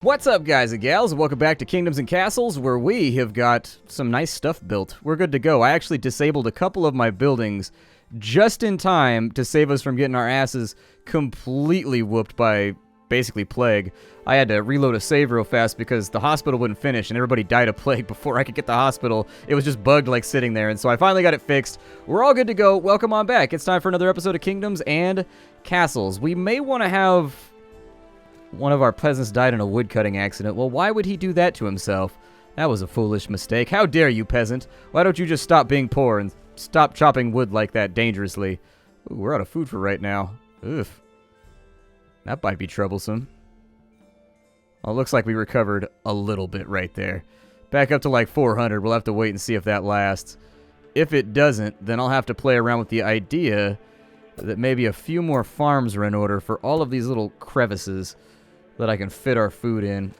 What's up, guys and gals? Welcome back to Kingdoms and Castles, where we have got some nice stuff built. We're good to go. I actually disabled a couple of my buildings just in time to save us from getting our asses completely whooped by, basically, plague. I had to reload a save real fast because the hospital wouldn't finish and everybody died of plague before I could get the hospital. It was just bugged, like, sitting there, and so I finally got it fixed. We're all good to go. Welcome on back. It's time for another episode of Kingdoms and Castles. We may want to have... One of our peasants died in a woodcutting accident. Well, why would he do that to himself? That was a foolish mistake. How dare you, peasant? Why don't you just stop being poor and stop chopping wood like that dangerously? Ooh, we're out of food for right now. Oof. That might be troublesome. Well, it looks like we recovered a little bit right there. Back up to like 400. We'll have to wait and see if that lasts. If it doesn't, then I'll have to play around with the idea that maybe a few more farms are in order for all of these little crevices that I can fit our food in.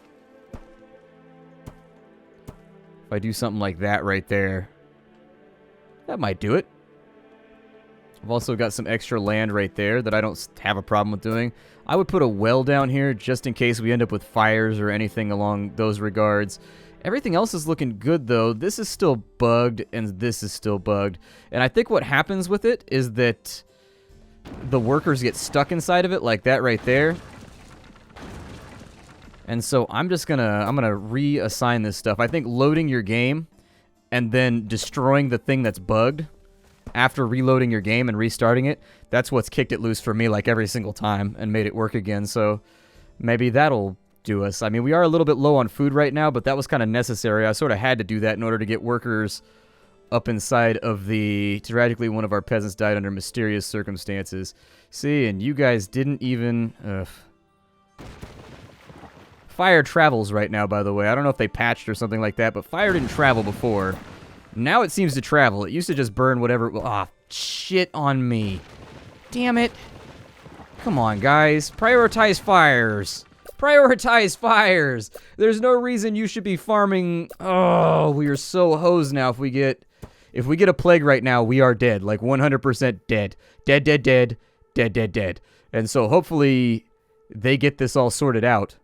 If I do something like that right there, that might do it. I've also got some extra land right there that I don't have a problem with doing. I would put a well down here just in case we end up with fires or anything along those regards. Everything else is looking good, though. This is still bugged, and this is still bugged. And I think what happens with it is that the workers get stuck inside of it like that right there. And so I'm gonna reassign this stuff. I think loading your game and then destroying the thing that's bugged after reloading your game and restarting it, that's what's kicked it loose for me like every single time and made it work again. So maybe that'll do us. I mean, we are a little bit low on food right now, but that was kind of necessary. I sort of had to do that in order to get workers up inside of the... Tragically, one of our peasants died under mysterious circumstances. See, and you guys didn't even... Fire travels right now, by the way. I don't know if they patched or something like that, but fire didn't travel before. Now it seems to travel. It used to just burn whatever... Ah, shit on me. Damn it. Come on, guys. Prioritize fires. Prioritize fires. There's no reason you should be farming... Oh, we are so hosed now if we get... If we get a plague right now, we are dead. Like 100% dead. Dead, dead, dead. Dead, dead, dead. And so hopefully they get this all sorted out.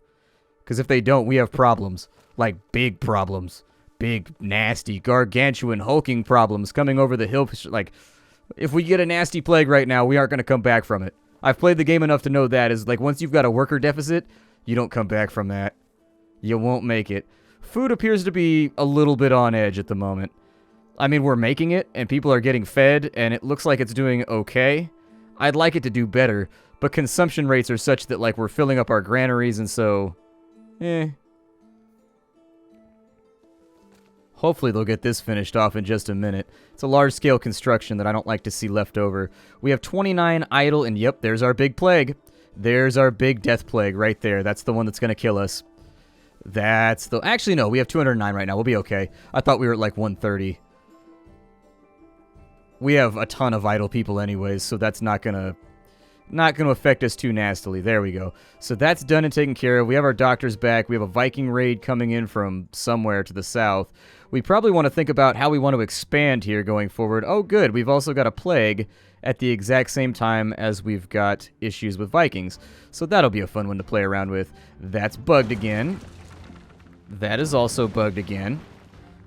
Because if they don't, we have problems. Like big problems. Big, nasty, gargantuan, hulking problems coming over the hill. Like, if we get a nasty plague right now, we aren't going to come back from it. I've played the game enough to know that is like once you've got a worker deficit, you don't come back from that. You won't make it. Food appears to be a little bit on edge at the moment. I mean, we're making it, and people are getting fed, and it looks like it's doing okay. I'd like it to do better, but consumption rates are such that, like, we're filling up our granaries, and so... Hopefully they'll get this finished off in just a minute. It's a large-scale construction that I don't like to see left over. We have 29 idle, and yep, there's our big plague. There's our big death plague right there. That's the one that's going to kill us. That's the... Actually, no, we have 209 right now. We'll be okay. I thought we were at like 130. We have a ton of idle people anyways, so that's not gonna affect us too nastily. There we go. So that's done and taken care of. We have our doctors back. We have a Viking raid coming in from somewhere to the south. We probably want to think about how we want to expand here going forward. Oh, good. We've also got a plague at the exact same time as we've got issues with Vikings. So that'll be a fun one to play around with. That's bugged again. That is also bugged again.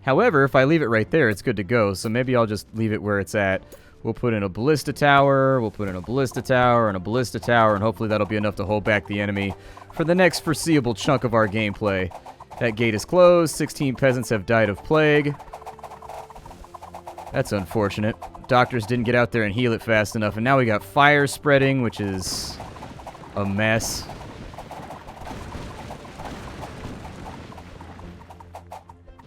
However, if I leave it right there, it's good to go. So maybe I'll just leave it where it's at. We'll put in a ballista tower, we'll put in a ballista tower, and a ballista tower, and hopefully that'll be enough to hold back the enemy for the next foreseeable chunk of our gameplay. That gate is closed. 16 peasants have died of plague. That's unfortunate. Doctors didn't get out there and heal it fast enough, and now we got fire spreading, which is a mess.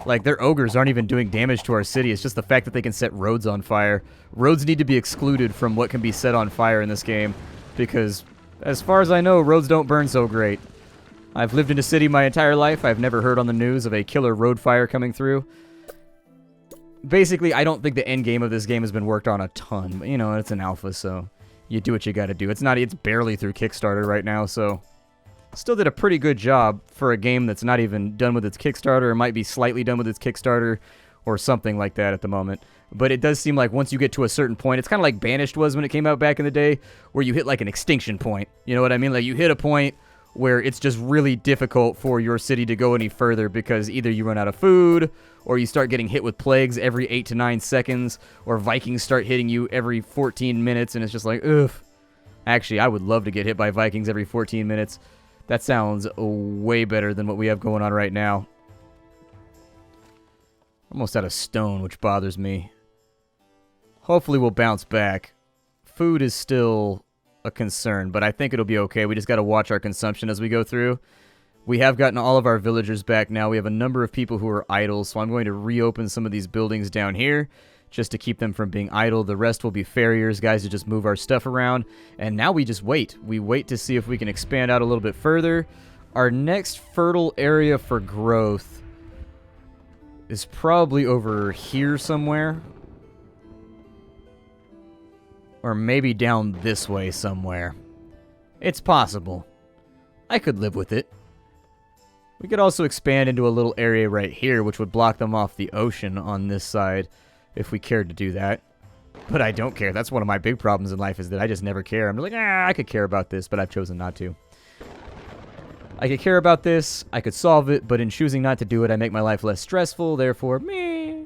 Like, their ogres aren't even doing damage to our city. It's just the fact that they can set roads on fire. Roads need to be excluded from what can be set on fire in this game. Because, as far as I know, roads don't burn so great. I've lived in a city my entire life. I've never heard on the news of a killer road fire coming through. Basically, I don't think the end game of this game has been worked on a ton. But, you know, it's an alpha, so you do what you gotta do. It's barely through Kickstarter right now, so... Still did a pretty good job for a game that's not even done with its Kickstarter, or might be slightly done with its Kickstarter, or something like that at the moment. But it does seem like once you get to a certain point, it's kind of like Banished was when it came out back in the day, where you hit like an extinction point. You know what I mean? Like you hit a point where it's just really difficult for your city to go any further because either you run out of food, or you start getting hit with plagues every 8 to 9 seconds, or Vikings start hitting you every 14 minutes, and it's just like, ugh. Actually, I would love to get hit by Vikings every 14 minutes. That sounds way better than what we have going on right now. Almost out of stone, which bothers me. Hopefully we'll bounce back. Food is still a concern, but I think it'll be okay. We just got to watch our consumption as we go through. We have gotten all of our villagers back now. We have a number of people who are idle, so I'm going to reopen some of these buildings down here just to keep them from being idle. The rest will be farriers, guys, to just move our stuff around. And now we just wait. We wait to see if we can expand out a little bit further. Our next fertile area for growth is probably over here somewhere. Or maybe down this way somewhere. It's possible. I could live with it. We could also expand into a little area right here, which would block them off the ocean on this side, if we cared to do that. But I don't care. That's one of my big problems in life, is that I just never care. I'm like, I could care about this, but I've chosen not to. I could care about this, I could solve it, but in choosing not to do it, I make my life less stressful, therefore, meh.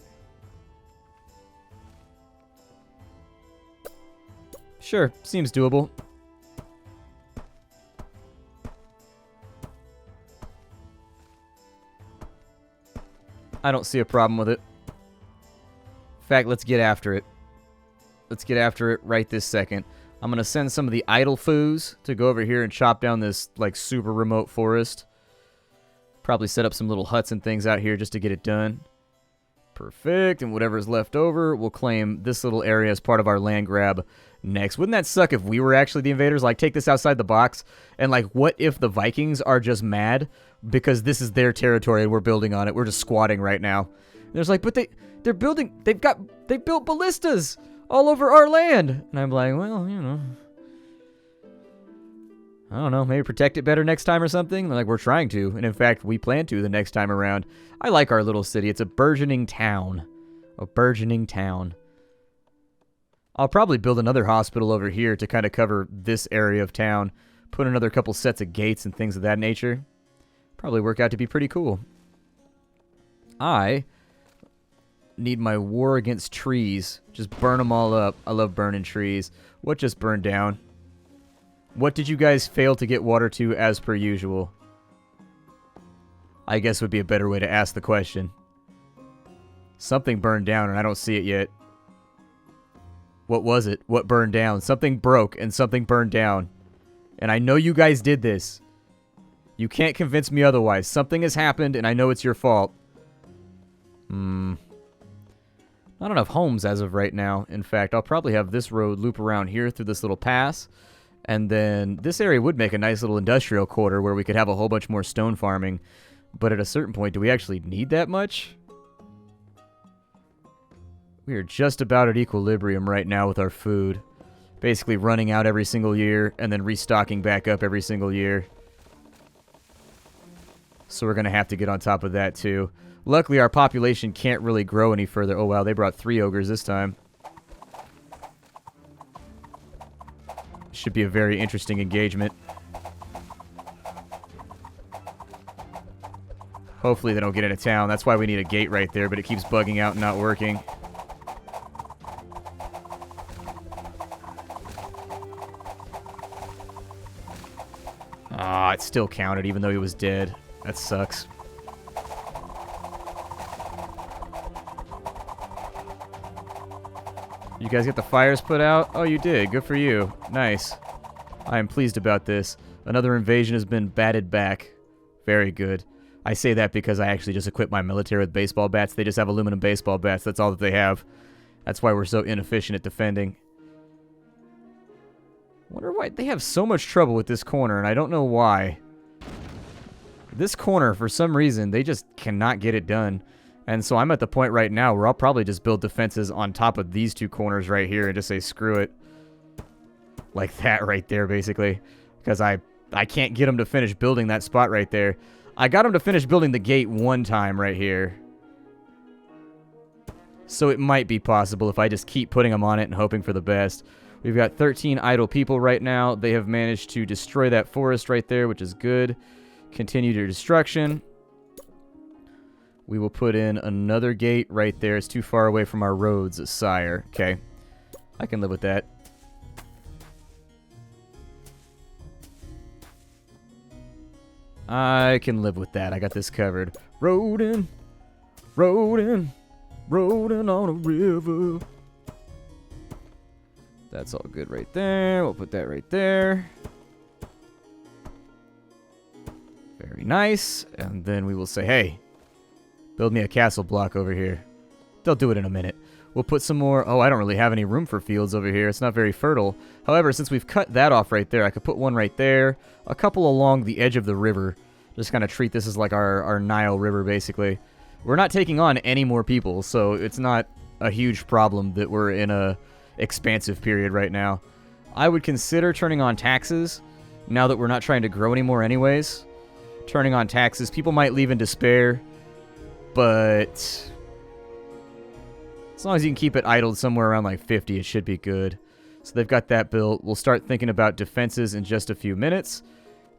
Sure, seems doable. I don't see a problem with it. In fact, let's get after it. Let's get after it right this second. I'm going to send some of the idle foos to go over here and chop down this, like, super remote forest. Probably set up some little huts and things out here just to get it done. Perfect. And whatever is left over, we'll claim this little area as part of our land grab next. Wouldn't that suck if we were actually the invaders? Like, take this outside the box. And, like, what if the Vikings are just mad because this is their territory and we're building on it? We're just squatting right now. And there's like, but they're building, they built ballistas all over our land. And I'm like, well, you know, I don't know, maybe protect it better next time or something. Like, we're trying to, and in fact, we plan to the next time around. I like our little city. It's a burgeoning town. A burgeoning town. I'll probably build another hospital over here to kind of cover this area of town. Put another couple sets of gates and things of that nature. Probably work out to be pretty cool. I need my war against trees. Just burn them all up. I love burning trees. What just burned down? What did you guys fail to get water to as per usual? I guess would be a better way to ask the question. Something burned down and I don't see it yet. What was it? What burned down? Something broke and something burned down. And I know you guys did this. You can't convince me otherwise. Something has happened and I know it's your fault. Not enough homes as of right now. In fact, I'll probably have this road loop around here through this little pass. And then this area would make a nice little industrial quarter where we could have a whole bunch more stone farming. But at a certain point, do we actually need that much? We are just about at equilibrium right now with our food. Basically running out every single year and then restocking back up every single year. So we're going to have to get on top of that too. Luckily, our population can't really grow any further. Oh, wow, they brought 3 ogres this time. Should be a very interesting engagement. Hopefully they don't get into town. That's why we need a gate right there, but it keeps bugging out and not working. Ah, it still counted even though he was dead. That sucks. You guys get the fires put out? Oh, you did. Good for you. Nice. I am pleased about this. Another invasion has been batted back. Very good. I say that because I actually just equipped my military with baseball bats. They just have aluminum baseball bats. That's all that they have. That's why we're so inefficient at defending. Wonder why they have so much trouble with this corner, and I don't know why. This corner, for some reason, they just cannot get it done. And so I'm at the point right now where I'll probably just build defenses on top of these 2 corners right here and just say screw it. Like that right there, basically. Because I can't get them to finish building that spot right there. I got them to finish building the gate one time right here. So it might be possible if I just keep putting them on it and hoping for the best. We've got 13 idle people right now. They have managed to destroy that forest right there, which is good. Continue your destruction. We will put in another gate right there. It's too far away from our roads, sire. Okay. I can live with that. I can live with that. I got this covered. Roadin', roadin', roadin' on a river. That's all good right there. We'll put that right there. Very nice. And then we will say, hey, build me a castle block over here. They'll do it in a minute. We'll put some more... Oh, I don't really have any room for fields over here. It's not very fertile. However, since we've cut that off right there, I could put one right there. A couple along the edge of the river. Just kind of treat this as like our Nile River, basically. We're not taking on any more people, so it's not a huge problem that we're in a expansive period right now. I would consider turning on taxes, now that we're not trying to grow anymore anyways. Turning on taxes. People might leave in despair, but... as long as you can keep it idled somewhere around like 50, it should be good. So they've got that built. We'll start thinking about defenses in just a few minutes.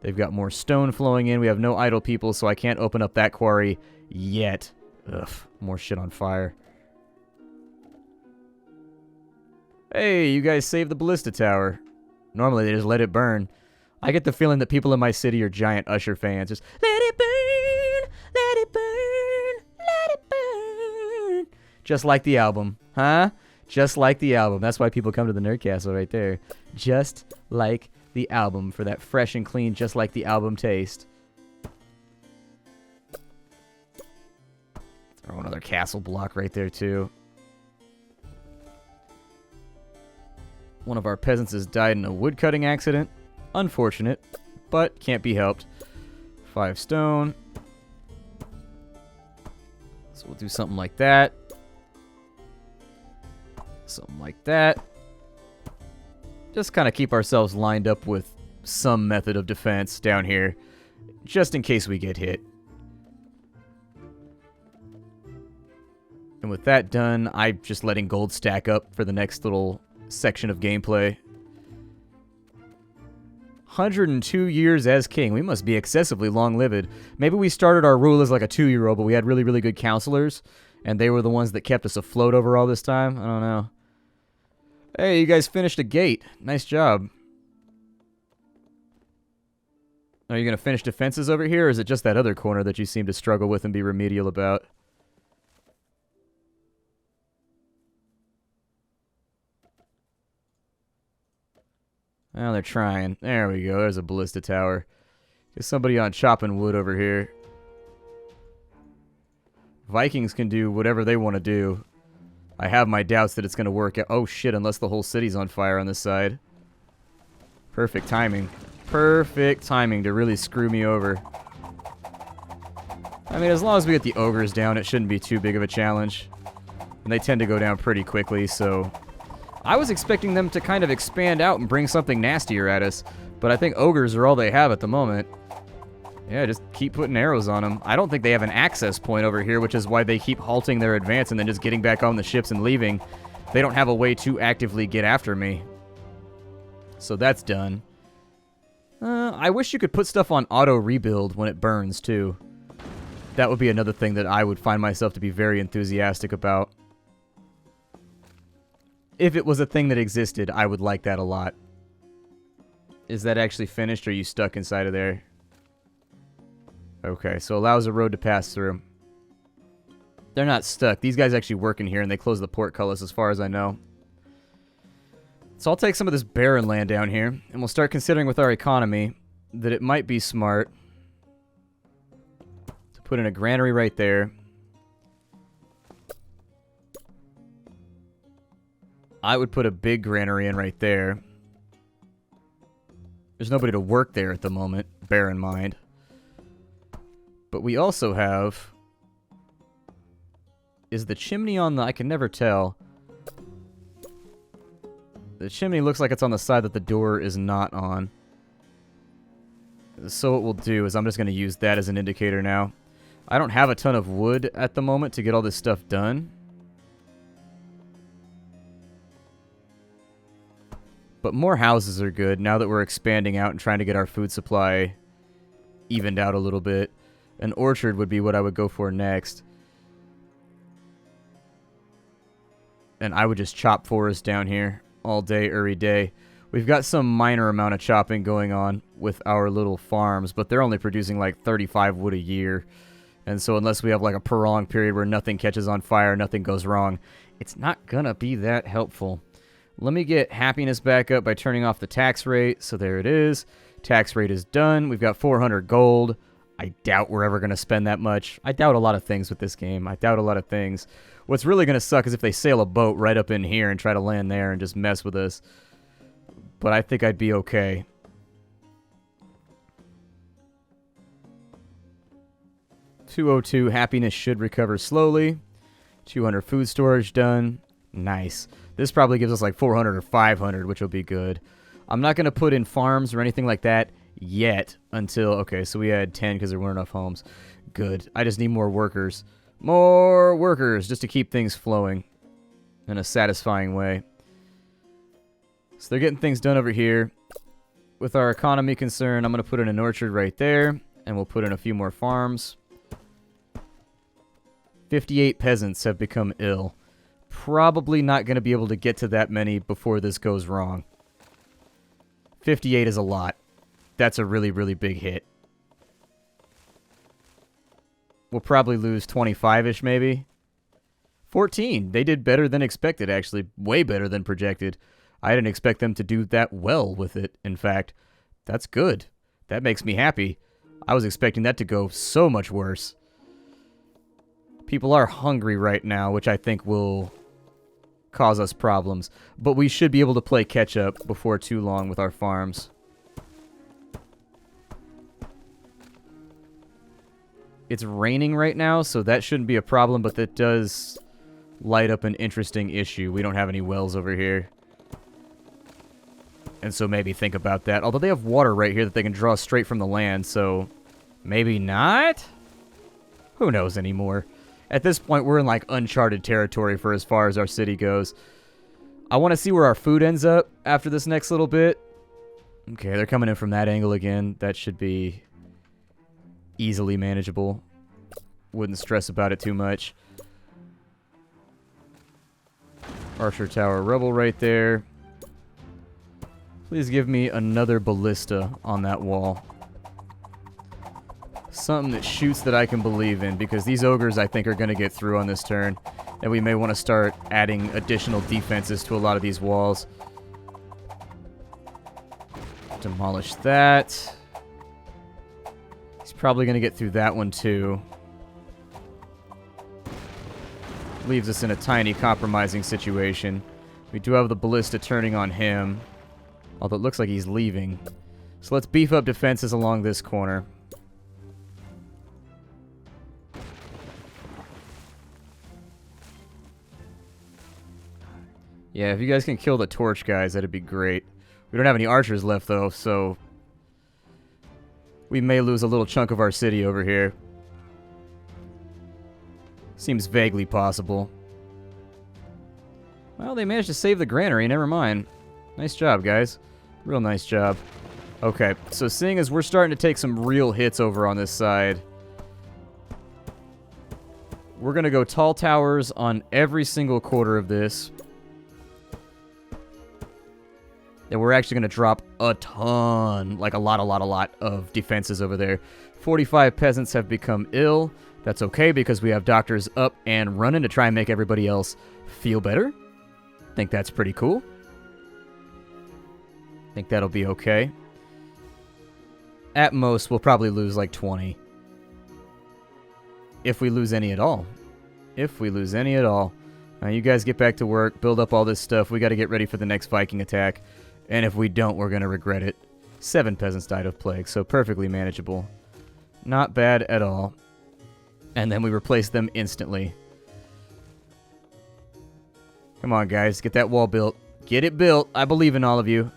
They've got more stone flowing in. We have no idle people, so I can't open up that quarry yet. Ugh, more shit on fire. Hey, you guys saved the ballista tower. Normally they just let it burn. I get the feeling that people in my city are giant Usher fans. Just, let it burn, let it burn, let it burn. Just like the album, huh? Just like the album. That's why people come to the Nerd Castle right there. Just like the album, for that fresh and clean, just like the album taste. Throw another castle block right there too. One of our peasants has died in a woodcutting accident. Unfortunate, but can't be helped. 5 stone. So we'll do something like that. Something like that. Just kind of keep ourselves lined up with some method of defense down here, just in case we get hit. And with that done, I'm just letting gold stack up for the next little section of gameplay. 102 years as king. We must be excessively long-lived. Maybe we started our rule as like a 2-year-old, but we had really, really good counselors, and they were the ones that kept us afloat over all this time. I don't know. Hey, you guys finished a gate. Nice job. Are you going to finish defenses over here, or is it just that other corner that you seem to struggle with and be remedial about? Well, they're trying. There we go. There's a ballista tower. There's somebody on chopping wood over here. Vikings can do whatever they want to do. I have my doubts that it's going to work out. Oh, shit, unless the whole city's on fire on this side. Perfect timing. Perfect timing to really screw me over. I mean, as long as we get the ogres down, it shouldn't be too big of a challenge. And they tend to go down pretty quickly, so... I was expecting them to kind of expand out and bring something nastier at us, but I think ogres are all they have at the moment. Yeah, just keep putting arrows on them. I don't think they have an access point over here, which is why they keep halting their advance and then just getting back on the ships and leaving. They don't have a way to actively get after me. So that's done. I wish you could put stuff on auto-rebuild when it burns, too. That would be another thing that I would find myself to be very enthusiastic about. If it was a thing that existed, I would like that a lot. Is that actually finished, or are you stuck inside of there? Okay, so allows a road to pass through. They're not stuck. These guys actually work in here, and they close the portcullis as far as I know. So I'll take some of this barren land down here, and we'll start considering with our economy that it might be smart to put in a granary right there. I would put a big granary in right there. There's nobody to work there at the moment, bear in mind. But we also have... Is the chimney on the... I can never tell. The chimney looks like it's on the side that the door is not on. So what we'll do is I'm just going to use that as an indicator now. I don't have a ton of wood at the moment to get all this stuff done. But more houses are good now that we're expanding out and trying to get our food supply evened out a little bit. An orchard would be what I would go for next. And I would just chop forest down here all day, every day. We've got some minor amount of chopping going on with our little farms, but they're only producing like 35 wood a year. And so unless we have like a prolonged period where nothing catches on fire, nothing goes wrong, it's not gonna be that helpful. Let me get happiness back up by turning off the tax rate. So there it is. Tax rate is done. We've got 400 gold. I doubt we're ever going to spend that much. I doubt a lot of things with this game. I doubt a lot of things. What's really going to suck is if they sail a boat right up in here and try to land there and just mess with us. But I think I'd be okay. $202 happiness should recover slowly. 200 food storage done. Nice. This probably gives us like 400 or 500, which will be good. I'm not going to put in farms or anything like that yet until... Okay, so we had 10 because there weren't enough homes. Good. I just need more workers. More workers just to keep things flowing in a satisfying way. So they're getting things done over here. With our economy concern, I'm going to put in an orchard right there. And we'll put in a few more farms. 58 peasants have become ill. Probably not going to be able to get to that many before this goes wrong. 58 is a lot. That's a really, really big hit. We'll probably lose 25-ish maybe. 14. They did better than expected, actually. Way better than projected. I didn't expect them to do that well with it, in fact. That's good. That makes me happy. I was expecting that to go so much worse. People are hungry right now, which I think will cause us problems. But we should be able to play catch-up before too long with our farms. It's raining right now, so that shouldn't be a problem, but that does light up an interesting issue. We don't have any wells over here. And so maybe think about that. Although they have water right here that they can draw straight from the land, so maybe not? Who knows anymore? At this point, we're in like uncharted territory for as far as our city goes. I want to see where our food ends up after this next little bit. Okay, they're coming in from that angle again. That should be easily manageable. Wouldn't stress about it too much. Archer Tower Rebel right there. Please give me another ballista on that wall. Something that shoots that I can believe in, because these ogres I think are going to get through on this turn. And we may want to start adding additional defenses to a lot of these walls. Demolish that. He's probably going to get through that one too. Leaves us in a tiny compromising situation. We do have the ballista turning on him. Although it looks like he's leaving. So let's beef up defenses along this corner. Yeah, if you guys can kill the torch guys, that'd be great. We don't have any archers left, though, so we may lose a little chunk of our city over here. Seems vaguely possible. Well, they managed to save the granary, never mind. Nice job, guys. Real nice job. Okay, so seeing as we're starting to take some real hits over on this side, we're going to go tall towers on every single quarter of this. And we're actually going to drop a ton, like a lot of defenses over there. 45 peasants have become ill. That's okay because we have doctors up and running to try and make everybody else feel better. Think that's pretty cool. Think that'll be okay. At most, we'll probably lose like 20. If we lose any at all. If we lose any at all. Now you guys get back to work, build up all this stuff. We got to get ready for the next Viking attack. And if we don't, we're going to regret it. 7 peasants died of plague, so perfectly manageable. Not bad at all. And then we replace them instantly. Come on, guys. Get that wall built. Get it built. I believe in all of you.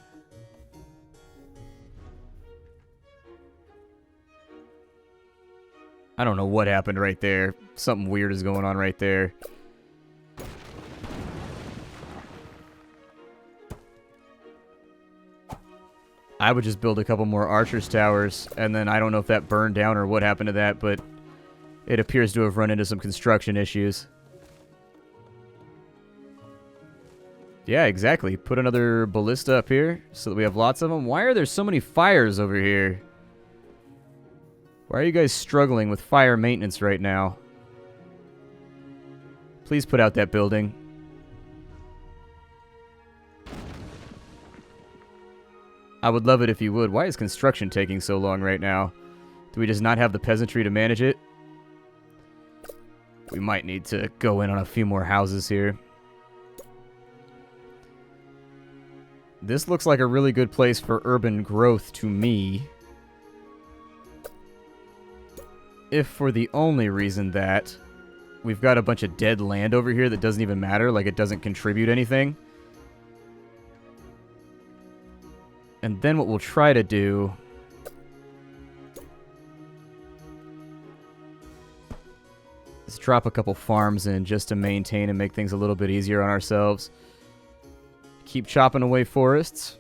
I don't know what happened right there. Something weird is going on right there. I would just build a couple more archers towers, and then I don't know if that burned down or what happened to that, but it appears to have run into some construction issues. Yeah, exactly. Put another ballista up here so that we have lots of them. Why are there so many fires over here? Why are you guys struggling with fire maintenance right now? Please put out that building. I would love it if you would. Why is construction taking so long right now? Do we just not have the peasantry to manage it? We might need to go in on a few more houses here. This looks like a really good place for urban growth to me. If for the only reason that we've got a bunch of dead land over here that doesn't even matter, like it doesn't contribute anything. And then what we'll try to do is drop a couple farms in just to maintain and make things a little bit easier on ourselves. Keep chopping away forests.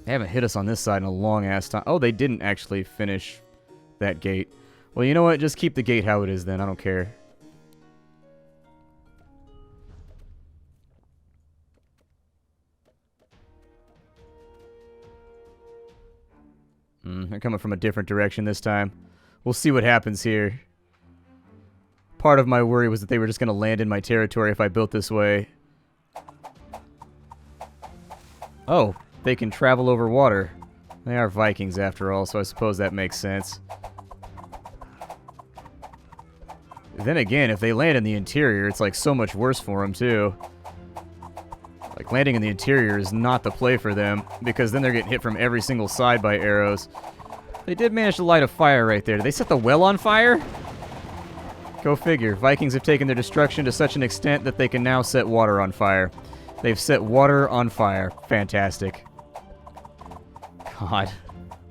They haven't hit us on this side in a long ass time. Oh, they didn't actually finish that gate. Well, you know what? Just keep the gate how it is then. I don't care. They're coming from a different direction this time. We'll see what happens here. Part of my worry was that they were just going to land in my territory if I built this way. Oh, they can travel over water. They are Vikings after all, so I suppose that makes sense. Then again, if they land in the interior, it's like so much worse for them too. Like landing in the interior is not the play for them, because then they're getting hit from every single side by arrows. They did manage to light a fire right there. Did they set the well on fire? Go figure. Vikings have taken their destruction to such an extent that they can now set water on fire. They've set water on fire. Fantastic. God.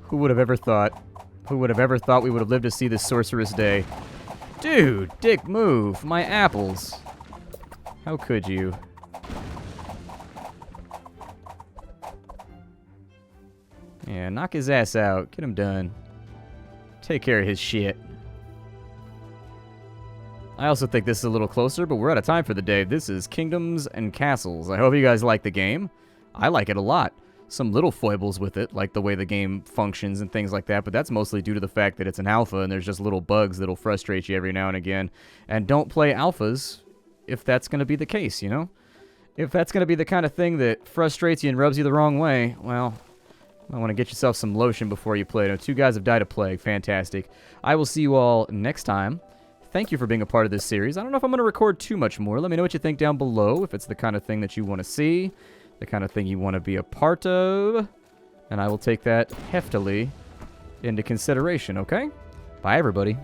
Who would have ever thought? Who would have ever thought we would have lived to see this sorceress day? Dude, dick move. My apples. How could you? Yeah, knock his ass out. Get him done. Take care of his shit. I also think this is a little closer, but we're out of time for the day. This is Kingdoms and Castles. I hope you guys like the game. I like it a lot. Some little foibles with it, like the way the game functions and things like that, but that's mostly due to the fact that it's an alpha and there's just little bugs that'll frustrate you every now and again. And don't play alphas if that's going to be the case, you know? If that's going to be the kind of thing that frustrates you and rubs you the wrong way, well, I want to get yourself some lotion before you play. Now, 2 guys have died of plague. Fantastic. I will see you all next time. Thank you for being a part of this series. I don't know if I'm going to record too much more. Let me know what you think down below, if it's the kind of thing that you want to see, the kind of thing you want to be a part of, and I will take that heftily into consideration, okay? Bye, everybody.